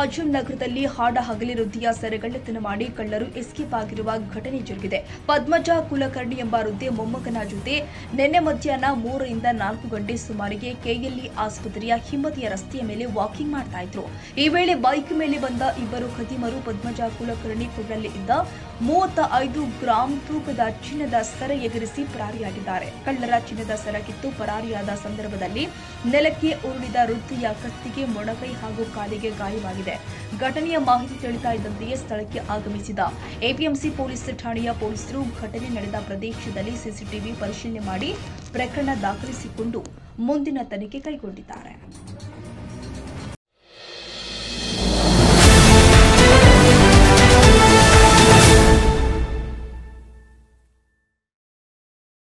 ಮಾಜಂ ನಗರದಲ್ಲಿ ಹಾಡ ಹಗಲಿ ವೃದ್ಧೆಯ ಸೆರೆಗಳ್ಳತನ ಮಾಡಿ ಕಳ್ಳರು ಎಸ್ಕೇಪ್ ಆಗಿರುವ ಘಟನೆ ಜರುಗಿದೆ. ಪದ್ಮಜ ಕುಲಕರ್ಣಿ ಎಂಬ ವೃದ್ಧೆ ಮೊಮ್ಮಗನ ಜೊತೆ ನಿನ್ನೆ ಮಧ್ಯಾಹ್ನ 3 ರಿಂದ 4 ಗಂಟೆ ಸುಮಾರಿಗೆ ಕೆಎಲ್ಇ ಆಸ್ಪತ್ರೆಯ ಹಿಂಬದಿಯ ರಸ್ತೆಯ ಮೇಲೆ ವಾಕಿಂಗ್ ಮಾಡ್ತಾ ಇದ್ರು. ಈ ವೇಳೆ ಬೈಕ್ ಮೇಲೆ ಬಂದ ಇಬ್ಬರು ಖದೀಮರು ಪದ್ಮಜ ಕುಲಕರ್ಣಿ ಕೊಳ್ಳಲ್ಲಿ ಇದ್ದ 35 ಗ್ರಾಂ ತೂಕದ ಚಿನ್ನದ ಸರ ಎಗರಿಸಿ ಪರಾರಿಯಾಗಿದ್ದಾರೆ. ಕಳ್ಳರ ಚಿನ್ನದ ಸರ ಕಿತ್ತು ಪರಾರಿಯಾದ ಸಂದರ್ಭದಲ್ಲಿ ನೆಲಕ್ಕೆ ಉರುಳಿದ ವೃದ್ಧೆಯ ಕತ್ತಿಗೆ, ಮೊಣಕೈ ಹಾಗೂ ಕಾಲಿಗೆ ಗಾಯವಾಗಿದೆ. ಘಟನೆಯ ಮಾಹಿತಿ ತಿಳಿತಾ ಇದ್ದಂತೆಯೇ ಸ್ಥಳಕ್ಕೆ ಆಗಮಿಸಿದ ಎಪಿಎಂಸಿ ಪೊಲೀಸ್ ಠಾಣೆಯ ಪೊಲೀಸರು ಘಟನೆ ನಡೆದ ಪ್ರದೇಶದಲ್ಲಿ ಸಿಸಿಟಿವಿ ಪರಿಶೀಲನೆ ಮಾಡಿ ಪ್ರಕರಣ ದಾಖಲಿಸಿಕೊಂಡು ಮುಂದಿನ ತನಿಖೆ ಕೈಗೊಂಡಿದ್ದಾರೆ.